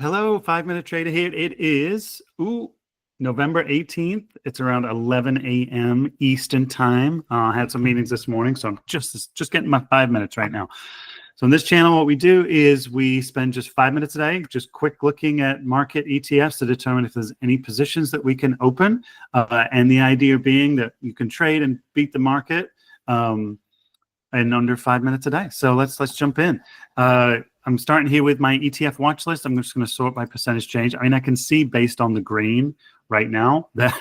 Hello, 5 Minute Trader here. It is November 18th. It's around 11 a.m. Eastern time. I had some meetings this morning, so I'm just getting my 5 minutes right now. So in this channel, what we do is we spend just 5 minutes a day, just quick looking at market ETFs to determine if there's any positions that we can open. And the idea being that you can trade and beat the market in under 5 minutes a day. So let's jump in. I'm starting here with my ETF watch list. I'm just going to sort by percentage change. I mean, I can see based on the green right now that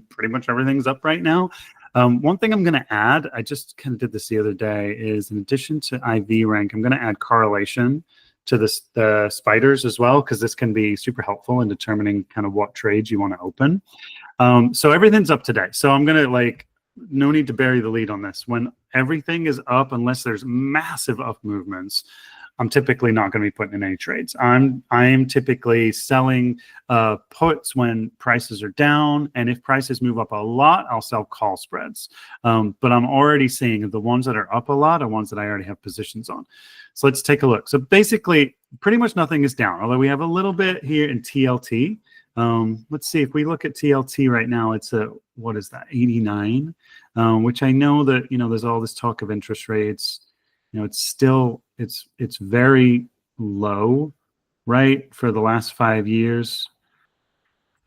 pretty much everything's up right now. One thing I'm going to add, I just kind of did this the other day, is in addition to IV rank, I'm going to add correlation to the spiders as well, because this can be super helpful in determining kind of what trades you want to open. So everything's up today. So I'm going to no need to bury the lead on this. When everything is up, unless there's massive up movements, I'm typically not going to be putting in any trades. I am typically selling puts when prices are down, and if prices move up a lot, I'll sell call spreads. But I'm already seeing the ones that are up a lot are ones that I already have positions on. So let's take a look. So basically, pretty much nothing is down, although we have a little bit here in TLT. Let's see, if we look at TLT right now, it's what is that, 89, which I know that, there's all this talk of interest rates. It's still, it's very low, right, for the last 5 years.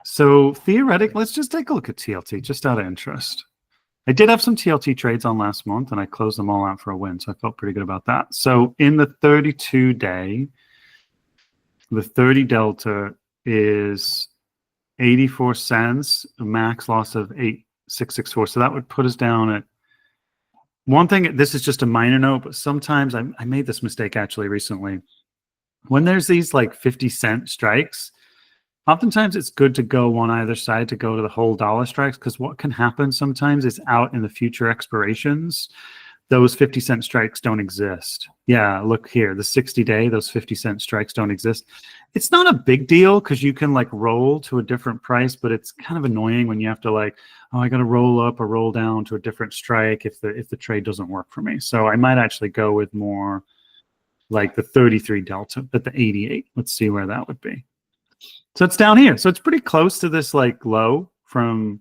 So theoretically, let's just take a look at TLT, just out of interest. I did have some TLT trades on last month, and I closed them all out for a win, so I felt pretty good about that. So in the 32-day, the 30 delta is 84 cents, a max loss of 8,664. So that would put us down at, one thing, this is just a minor note, but sometimes I made this mistake actually recently. When there's these 50-cent strikes, oftentimes it's good to go on either side to go to the whole dollar strikes, because what can happen sometimes is out in the future expirations, those 50-cent strikes don't exist. Yeah, look here, the 60-day, those 50-cent strikes don't exist. It's not a big deal because you can roll to a different price, but it's kind of annoying when you have to I got to roll up or roll down to a different strike if the trade doesn't work for me. So I might actually go with more like the 33 delta at the 88. Let's see where that would be. So it's down here. So it's pretty close to this low from,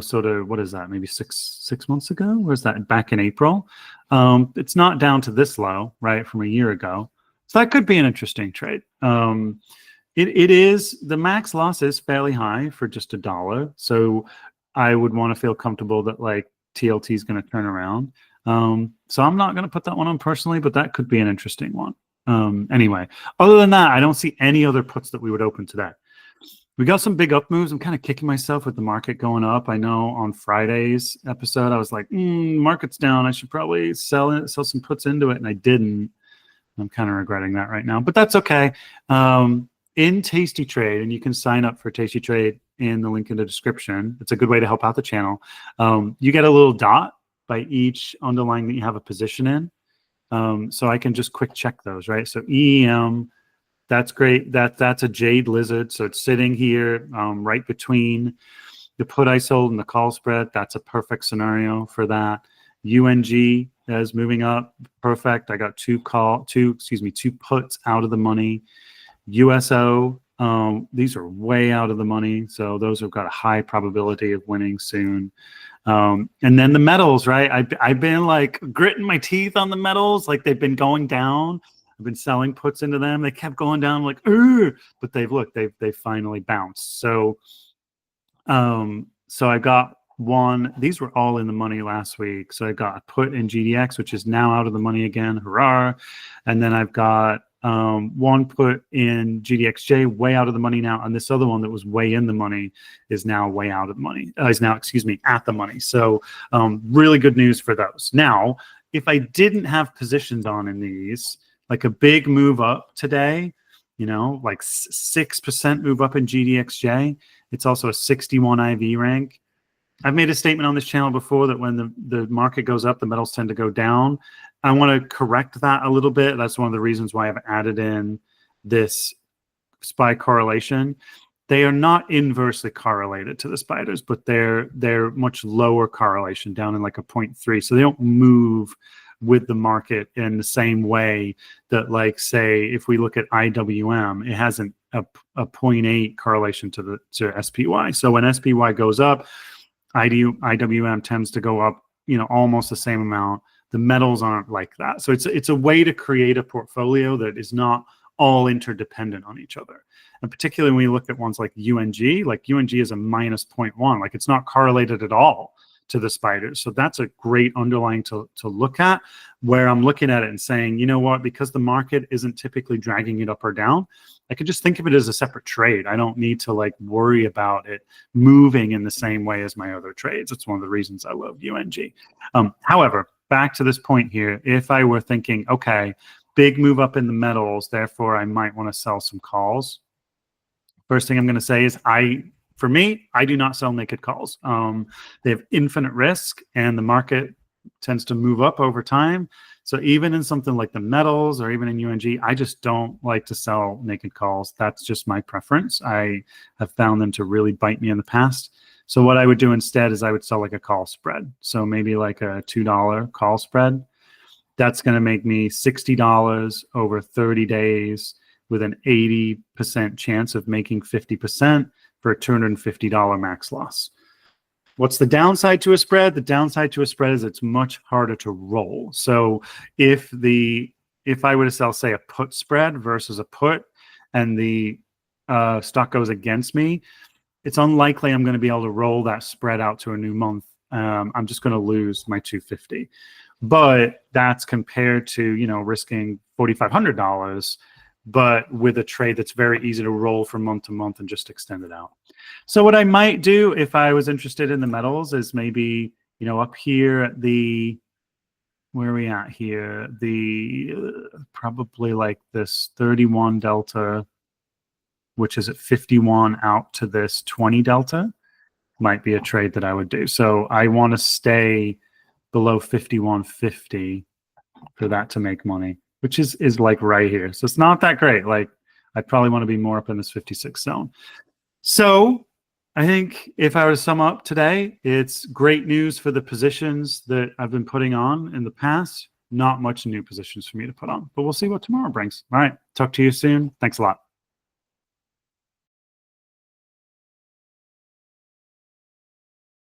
sort of, what is that, maybe six months ago? Where's that, back in April? It's not down to this low, right, from a year ago. So that could be an interesting trade. It is, the max loss is fairly high for just $1. So I would want to feel comfortable that TLT is going to turn around. So I'm not going to put that one on personally, but that could be an interesting one. Anyway, other than that, I don't see any other puts that we would open today. We got some big up moves. I'm kind of kicking myself with the market going up. I know on Friday's episode, I was like, market's down. I should probably sell some puts into it, and I didn't. I'm kind of regretting that right now, but that's okay. In Tasty Trade, and you can sign up for Tasty Trade in the link in the description. It's a good way to help out the channel. You get a little dot by each underlying that you have a position in. So I can just quick check those, right? So EEM, that's great. That's a jade lizard. So it's sitting here right between the put I sold and the call spread. That's a perfect scenario for that. UNG is moving up. Perfect. I got two puts out of the money. USO, these are way out of the money. So those have got a high probability of winning soon. And then the metals, right? I've been gritting my teeth on the metals. They've been going down. I've been selling puts into them. They kept going down, but they've finally bounced. So, so I got one. These were all in the money last week. So I got a put in GDX, which is now out of the money again. Hurrah! And then I've got one put in GDXJ, way out of the money now, and this other one that was way in the money is now way out of the money. Is now, at the money. So really good news for those. Now, if I didn't have positions on in these, a big move up today, 6% move up in GDXJ. It's also a 61 IV rank. I've made a statement on this channel before that when the market goes up, the metals tend to go down. I want to correct that a little bit. That's one of the reasons why I've added in this SPY correlation. They are not inversely correlated to the spiders, but they're much lower correlation, down in a 0.3. So they don't move with the market in the same way that, like, say, if we look at IWM, it has a 0.8 correlation to SPY. So when SPY goes up, IWM tends to go up, almost the same amount. The metals aren't like that. So it's a way to create a portfolio that is not all interdependent on each other. And particularly when we look at ones like UNG is a minus 0.1, like it's not correlated at all to the spiders. So that's a great underlying to look at, where I'm looking at it and saying, you know what, because the market isn't typically dragging it up or down, I could just think of it as a separate trade. I don't need to like worry about it moving in the same way as my other trades. It's one of the reasons I love UNG. However, back to this point here, if I were thinking, okay, big move up in the metals, therefore I might want to sell some calls. First thing I'm going to say is for me, I do not sell naked calls. They have infinite risk, and the market tends to move up over time. So even in something like the metals or even in UNG, I just don't like to sell naked calls. That's just my preference. I have found them to really bite me in the past. So what I would do instead is I would sell like a call spread. So maybe like a $2 call spread. That's going to make me $60 over 30 days with an 80% chance of making 50% for a $250 max loss. What's the downside to a spread? The downside to a spread is it's much harder to roll. So if I were to sell, say, a put spread versus a put, and the stock goes against me, it's unlikely I'm going to be able to roll that spread out to a new month. I'm just going to lose my $250. But that's compared to, risking $4,500, but with a trade that's very easy to roll from month to month and just extend it out. So what I might do if I was interested in the metals is maybe, up here at where are we at here? Probably like this 31 delta, which is at 51 out to this 20 delta, might be a trade that I would do. So I want to stay below 51.50 for that to make money, which is like right here. So it's not that great. Like I'd probably want to be more up in this 56 zone. So I think if I were to sum up today, it's great news for the positions that I've been putting on in the past. Not much new positions for me to put on, but we'll see what tomorrow brings. All right. Talk to you soon. Thanks a lot.